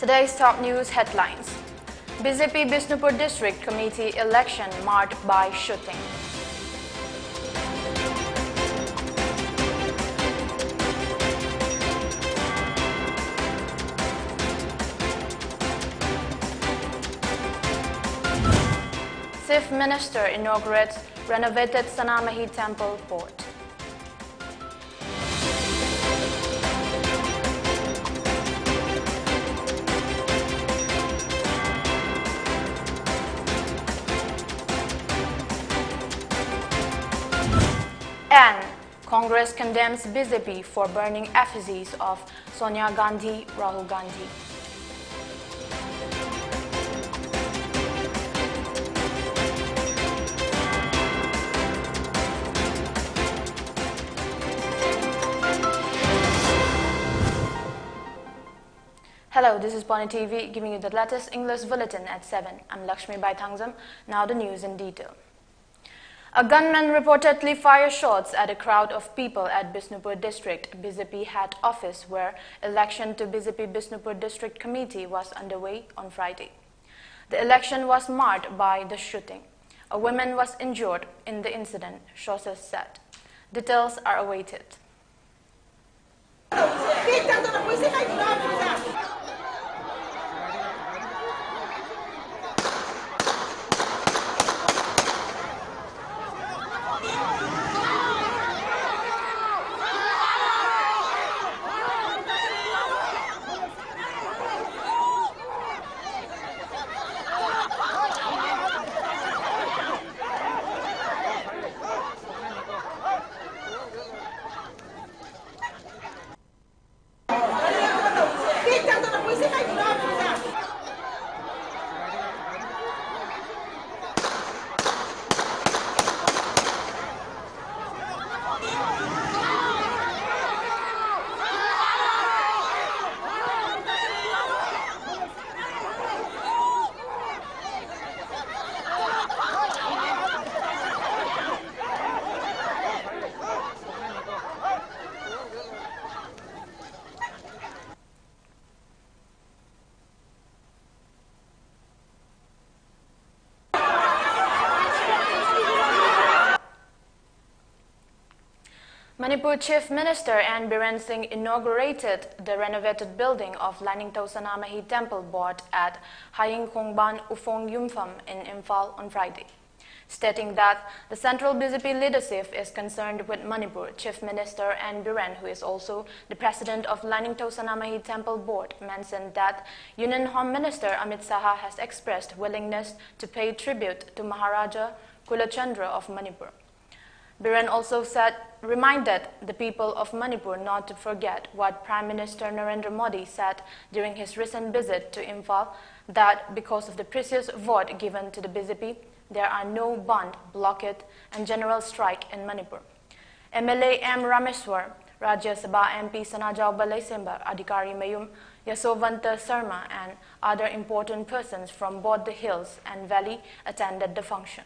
Today's top news headlines. BJP Bishnupur District Committee election marred by shooting. Chief Minister inaugurates renovated Sanamahi Temple Board. And Congress condemns BJP for burning effigies of Sonia Gandhi, Rahul Gandhi. Hello, this is Pony TV giving you the latest English bulletin at 7. I'm LAKSMIBAI. Now the news in detail. A gunman reportedly fired shots at a crowd of people at Bishnupur District BJP head office where election to BJP Bishnupur District Committee was underway on Friday. The election was marred by the shooting. A woman was injured in the incident, sources said. Details are awaited. Manipur Chief Minister and Biren Singh inaugurated the renovated building of Laningto Sanamahi Temple Board at Haying Khongban Ufong Yumpham in Imphal on Friday. Stating that the central BJP leadership is concerned with Manipur, Chief Minister and Biren, who is also the president of Laningto Sanamahi Temple Board, mentioned that Union Home Minister Amit Saha has expressed willingness to pay tribute to Maharaja Kulachandra of Manipur. Biren also reminded the people of Manipur not to forget what Prime Minister Narendra Modi said during his recent visit to Imphal, that because of the precious vote given to the BJP, there are no bond, blockade and general strike in Manipur. MLA M. Rameshwar, Rajya Sabha MP Sanajau Balaisemba, Adhikari Mayum, Yasovanta Sarma and other important persons from both the hills and valley attended the function.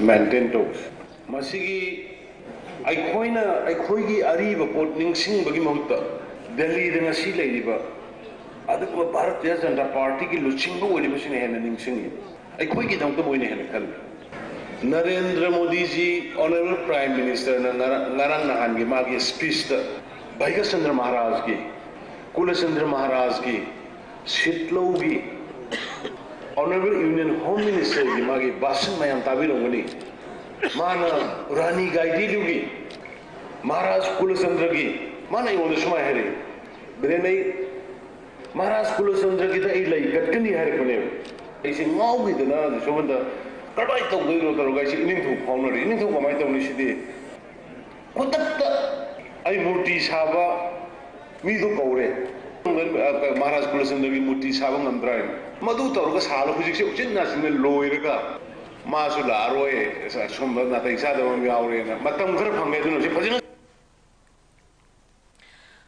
Maintain those. Masigi, I ariba port ningsing bagimota. Delhi the Nasi Ladiba. Other Bharatiya Janata Party ki luchingo with the machine and ningsing. I quickly down the Moine and Kal. Narendra Modi ji, Honorable Prime Minister, Narang Nahangi Magi speech Bhaiga Chandra Maharaj ki, Kulachandra Maharaj ki, Shitlow ki. Honorable Union Home Minister ki magi basan mayam tabilongani mana Rani Gaidi lugi Maharaj Kulachandra ki mana yung sumay hari brenay Maharaj Kulachandra ki ta ilay gatkani hari kone isi ngau gi dana sobanda kadai tong giro taro gaisi ining thu phonori ining thu kamai tong ni sidi kotakta ai murti saba mi do kaure Maharaj Kulachandra ki murti saba ngamdrai Madu Torga Sala Physics, National Loiraga, Masula, Roy, Sumba, nothing, Sadam, Matam,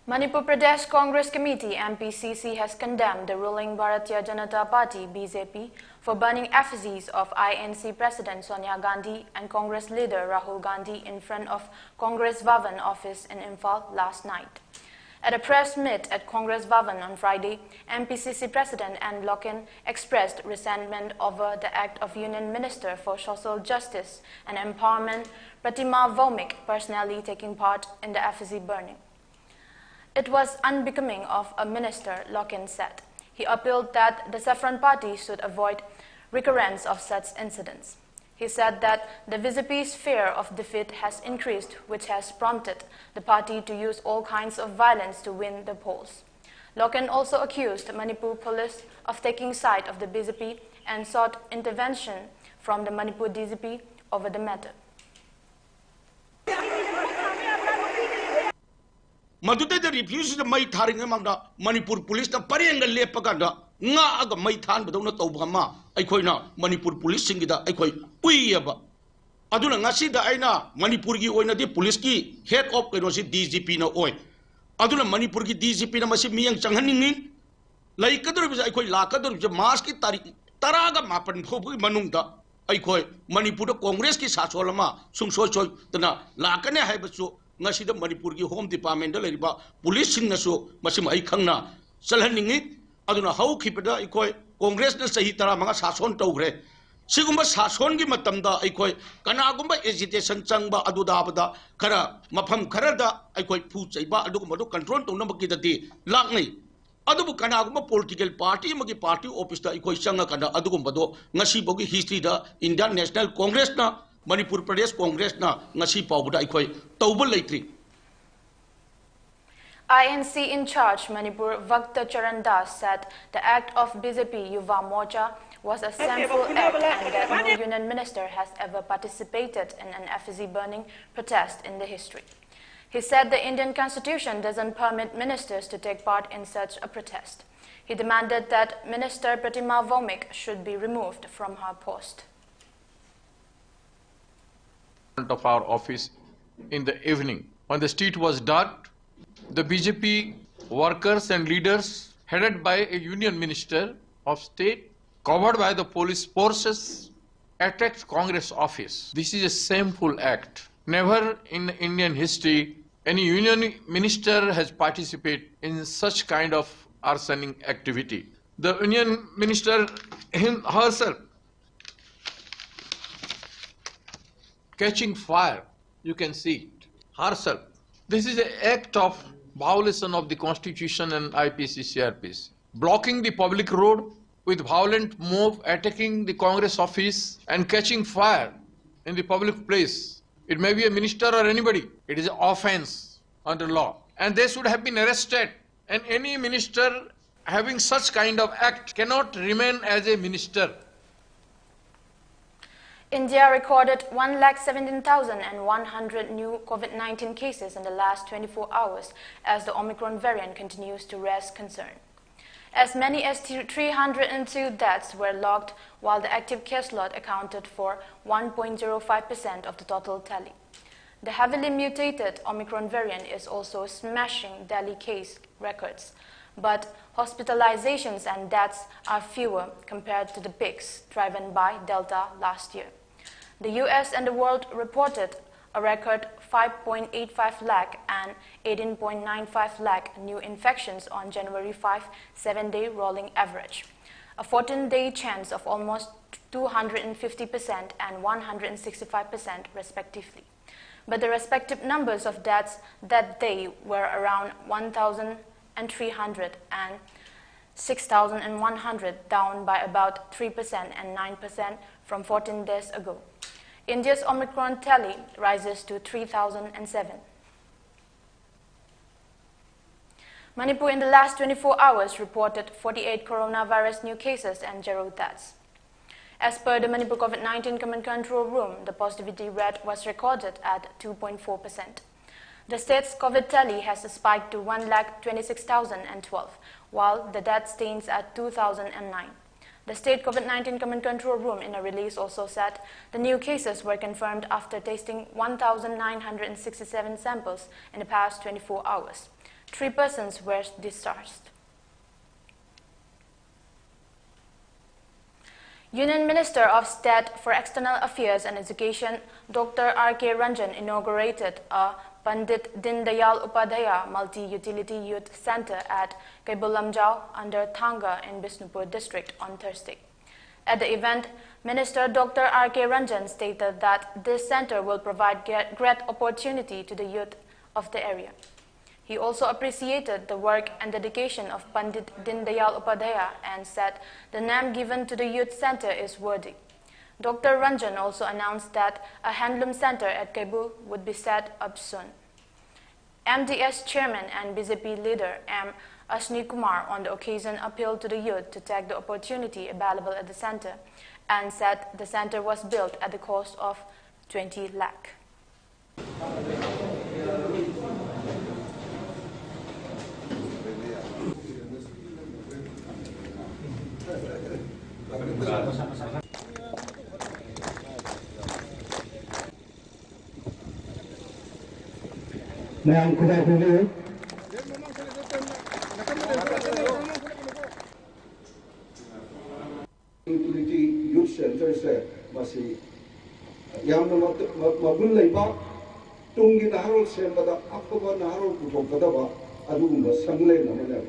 Manipur Pradesh Congress Committee MPCC has condemned the ruling Bharatiya Janata Party BJP for burning effigies of INC President Sonia Gandhi and Congress leader Rahul Gandhi in front of Congress Bhavan office in Imphal last night. At a press meet at Congress Bhavan on Friday, MPCC President Anne Loken expressed resentment over the act of Union Minister for Social Justice and Empowerment Pratima Vomik personally taking part in the effigy burning. It was unbecoming of a minister, Loken said. He appealed that the Saffron Party should avoid recurrence of such incidents. He said that the BJP's fear of defeat has increased, which has prompted the party to use all kinds of violence to win the polls. Loken also accused Manipur police of taking side of the BJP and sought intervention from the Manipur DGP over the matter. Madute the refuse the mai tharing among Manipur police the parianga lepaganda nga aga mai than but not obama aikoina Manipur police singida aikoi uiaba aduna ngasi da aina Manipur gi oina di police ki head of kenosi DGP na oi aduna Manipur ki DGP na masi miyang changhaning lai kadur bisa aikoi la kadur bisa mas ki tarik taraga mapan phobu manungda aikoi Manipur da Congress ki sasolama sungsoi choi tana la kane haibasu ngasi da Manipur ki Home Department da leriba police sing naso masim ai khangna salhaningi aduna hau khipada ikoi Congress na sahi tara manga sason tawgre sigumba sason gi matamda ikoi kana gumba agitation changba aduda bada khara mafam khara da ikoi phu chaiba adugumba do control to namaki dati laknai adubu kana gumba political party magi party office da ikoi changa kana adugumba do ngasi bogi history da Indian National Congress na Manipur Pradesh Congress na ngasi pawbuda ikoi tawba leitri. INC in charge Manipur Vakta Charan Das said the act of BJP Yuva Morcha was a sinful act and that no union minister has ever participated in an effigy burning protest in the history. He said the Indian constitution doesn't permit ministers to take part in such a protest. He demanded that Minister Pratima Vomik should be removed from her post. Of our office in the evening, when the street was dark, the BJP workers and leaders headed by a union minister of state covered by the police forces attacked Congress office. This is a shameful act. Never in Indian history any union minister has participated in such kind of arsoning activity. The union minister herself catching fire, you can see it, herself. This is an act of violation of the Constitution and IPC CRPC. Blocking the public road with violent mob attacking the Congress office and catching fire in the public place. It may be a minister or anybody. It is an offense under law. And they should have been arrested. And any minister having such kind of act cannot remain as a minister. India recorded 117,100 new COVID-19 cases in the last 24 hours as the Omicron variant continues to raise concern. As many as 302 deaths were logged, while the active case load accounted for 1.05% of the total tally. The heavily mutated Omicron variant is also smashing daily case records, but hospitalizations and deaths are fewer compared to the peaks driven by Delta last year. The US and the world reported a record 5.85 lakh and 18.95 lakh new infections on January 5 7-day rolling average, a 14-day chance of almost 250% and 165% respectively. But the respective numbers of deaths that day were around 1,300 and 6,100, down by about 3% and 9% from 14 days ago. India's Omicron tally rises to 3,007. Manipur in the last 24 hours reported 48 coronavirus new cases and 0 deaths. As per the Manipur COVID-19 Command Control Room, the positivity rate was recorded at 2.4%. The state's COVID tally has spiked to 1,26,012, while the death stands at 2,009. The state COVID-19 Command Control Room in a release also said the new cases were confirmed after testing 1,967 samples in the past 24 hours. 3 persons were discharged. Union Minister of State for External Affairs and Education, Dr. R.K. Ranjan, inaugurated a Pandit Dindayal Upadhyaya Multi-Utility Youth Center at Kaibulamjau under Thanga in Bisnupur district on Thursday. At the event, Minister Dr. R.K. Ranjan stated that this center will provide great opportunity to the youth of the area. He also appreciated the work and dedication of Pandit Dindayal Upadhyaya and said the name given to the youth center is worthy. Dr. Ranjan also announced that a handloom center at Kaibu would be set up soon. MDS chairman and BJP leader M. Ashni Kumar on the occasion appealed to the youth to take the opportunity available at the center and said the center was built at the cost of 20 lakh. Utility Youth Center se masi yamna mabul leiba tungi naharol sembada apaba naharol putokadaba adugumba sangle namane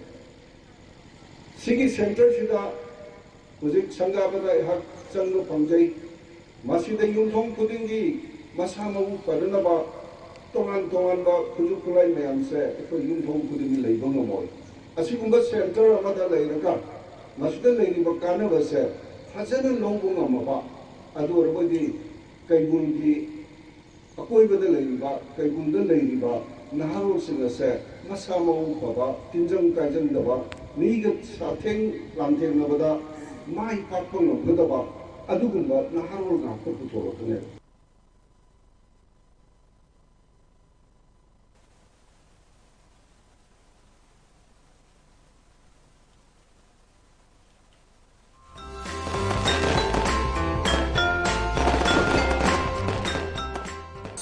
sigi center sida hujik sangabada hak changno pangjai masida yumthong khudingi masamabu padanaba tongan ba khuju khulai mayam se ko yumthong khudingi leiba ngamoy asigumba center amada leiraka masida leiriba kanaba se Hazana longbong amaba adu orabodi kaibungi akoibada leiba kaibunda leiba naharo singase masamau baba tinjang kaijang daba niga satheng lamtheng nabada mai pakpong nabada adugumba naharo ngakko putorokne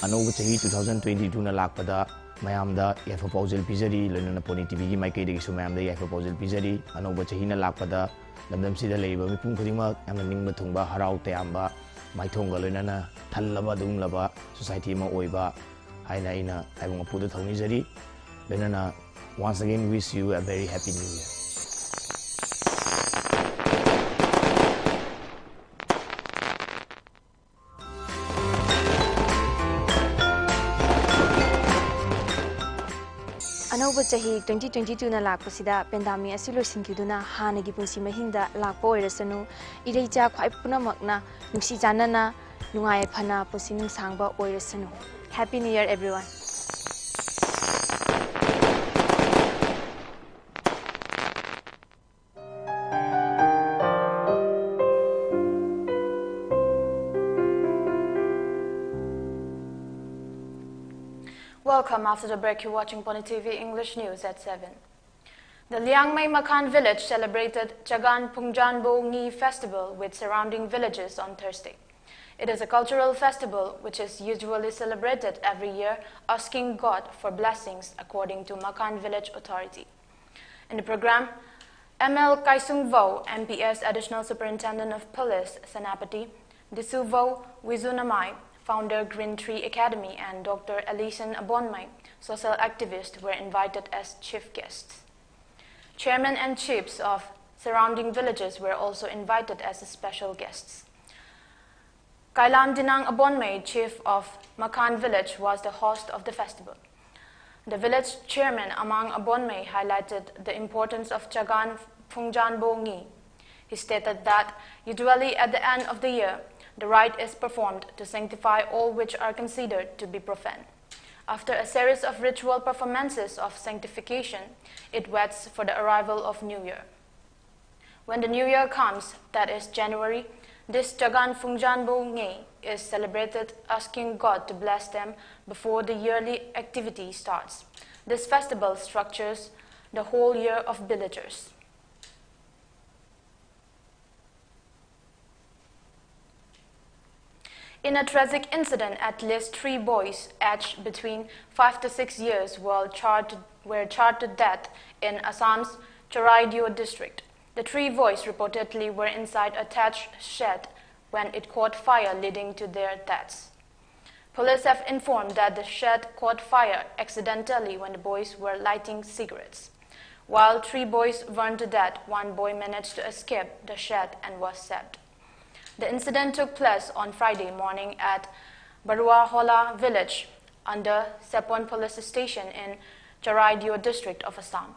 Anova chahi 2022 na lakpada mayamda yafa proposal pizari lena poni tv gi mai kai de su mayamda yafa proposal pizari anova chahi na lakpada lamdam sida leiba mipum khudima amna ningba thungba harau tayamba mai thongga lena thallaba dumlaba society ma oiba haina ina aibung pudu thongni jari lena once again wish you a very happy new year. Anova chahi 2022 na lakpasida pandemic asilo singkiduna hanagi punsi mahinda lakpo oirasanu ireicha khwai punamakna nuksi janana nungai phana punsi sangba oirasanu. Happy New Year everyone. Welcome. After the break, you're watching Pony TV English News at 7. The Liangmai Makan village celebrated Chagan Pungjanbo Ngi festival with surrounding villages on Thursday. It is a cultural festival which is usually celebrated every year, asking God for blessings according to Makan Village Authority. In the program, ML Kaisung Vo, MPS Additional Superintendent of Police, Senapati, Disu Vo Wizunamai, founder Green Tree Academy, and Dr. Alison Abonmai, social activist, were invited as chief guests. Chairmen and chiefs of surrounding villages were also invited as special guests. Kailam Dinang Abonmai, chief of Makan village, was the host of the festival. The village chairman among Abonmai highlighted the importance of Chagan Pungjanbo Ngi. He stated that usually at the end of the year, the rite is performed to sanctify all which are considered to be profane. After a series of ritual performances of sanctification, it waits for the arrival of New Year. When the New Year comes, that is January, this Chagan Pungjanbo Ngi is celebrated, asking God to bless them before the yearly activity starts. This festival structures the whole year of villagers. In a tragic incident, at least 3 boys aged between 5 to 6 years were charred to death in Assam's Charaideo district. The three boys reportedly were inside a thatched shed when it caught fire, leading to their deaths. Police have informed that the shed caught fire accidentally when the boys were lighting cigarettes. While three boys burned to death, one boy managed to escape the shed and was saved. The incident took place on Friday morning at Baruahola village under Sepon police station in Charaidio district of Assam.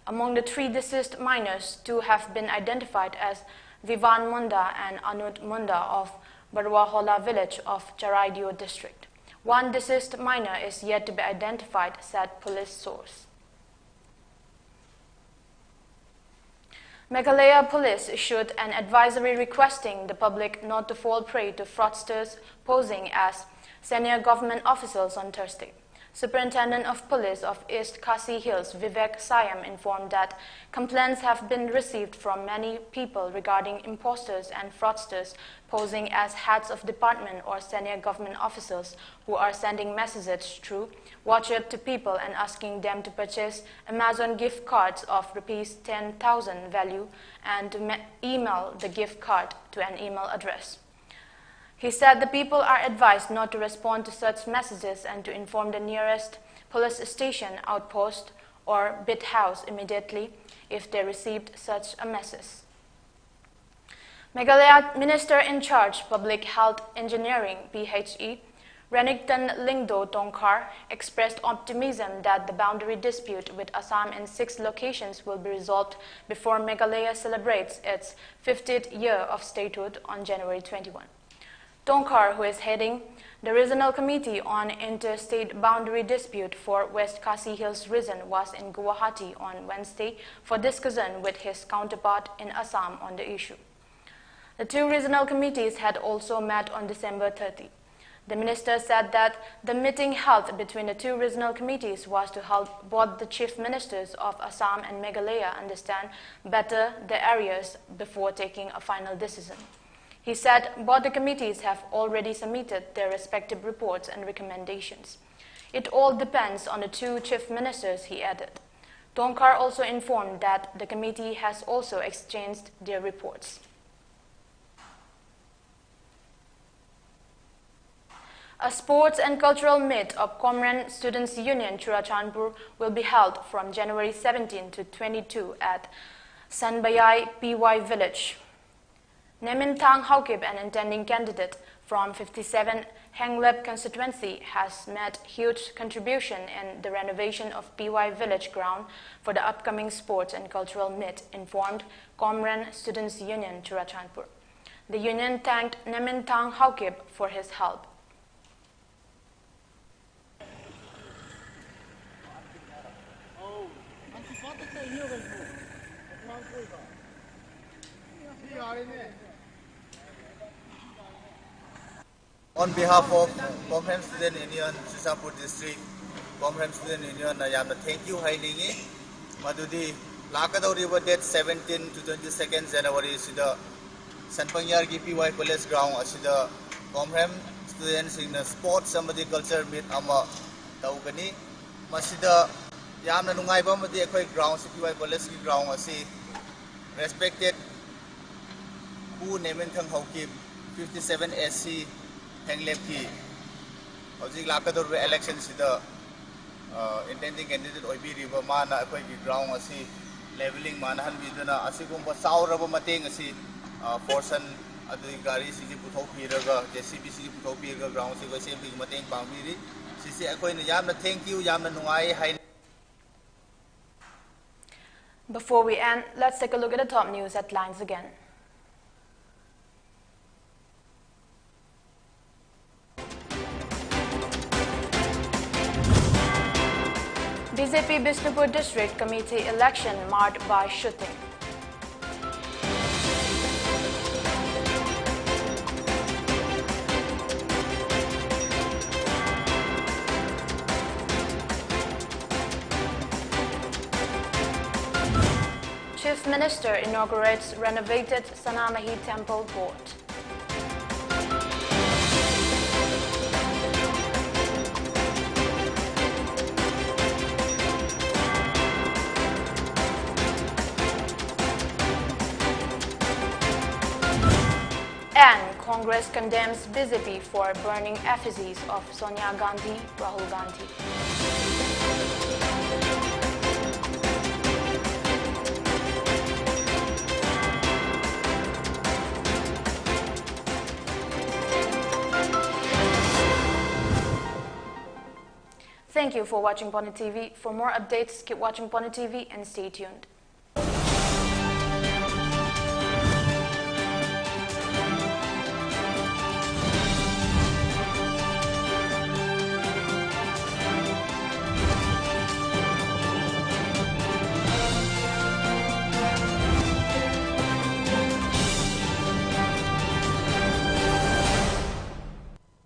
Among the three deceased minors, two have been identified as Vivan Munda and Anud Munda of Baruahola village of Charaidio district. One deceased minor is yet to be identified, said police source. Meghalaya police issued an advisory requesting the public not to fall prey to fraudsters posing as senior government officials on Thursday. Superintendent of Police of East Khasi Hills, Vivek Sayam, informed that complaints have been received from many people regarding imposters and fraudsters posing as heads of department or senior government officials who are sending messages through WhatsApp to people and asking them to purchase Amazon gift cards of Rs 10,000 value and to email the gift card to an email address. He said the people are advised not to respond to such messages and to inform the nearest police station, outpost, or bit house immediately if they received such a message. Meghalaya Minister in Charge, Public Health Engineering, PHE, Renington Lingdo Tongkhar, expressed optimism that the boundary dispute with Assam in 6 locations will be resolved before Meghalaya celebrates its 50th year of statehood on January 21. Tongkhar, who is heading the Regional Committee on Interstate Boundary Dispute for West Khasi Hills region, was in Guwahati on Wednesday for discussion with his counterpart in Assam on the issue. The 2 regional committees had also met on December 30. The minister said that the meeting held between the 2 regional committees was to help both the chief ministers of Assam and Meghalaya understand better the areas before taking a final decision. He said both the committees have already submitted their respective reports and recommendations. It all depends on the 2 chief ministers, he added. Tongkhar also informed that the committee has also exchanged their reports. A sports and cultural meet of Comran Students' Union Churachandpur will be held from January 17 to 22 at Sanbayai PY Village. Nemintang Haukip, an intending candidate from 57 Henglep constituency, has made huge contribution in the renovation of PY Village ground for the upcoming sports and cultural meet, informed Comran Students' Union Churachandpur. The union thanked Nemintang Haukip for his help. On behalf of Comran Student Union, Sisapur District, Comran Student Union, thank you highly. Madudi, Lakadauri date 17 to 22nd January, Sida Sanpangyar PY College Ground, Asida Comran students in the sports, somebody culture meet Ama Taugani, Masida Yamna Nungaiba Madi ground, PY College ground, Asi respected who Nemintang Haukim 57 SC. Henglep Housing Lakadur election sida intending candidate Oibi River Mana ground asi leveling Manahan Vidana Asigumba Sauraba Mateng asi Forsan Adu Gari Sigi Puto Piraga, JCBC Puto Piraga ground Sigi Mateng Pamiri, Sisi Aquin Yamna, thank you, Yamna Nungai High. Before we end, let's take a look at the top news headlines again. BJP Bishnupur District Committee election marred by shooting. Chief Minister inaugurates renovated Sanamahi Temple Board. Congress condemns BJP for burning effigies of Sonia Gandhi, Rahul Gandhi. Thank you for watching Pony TV. For more updates, keep watching Pony TV and stay tuned.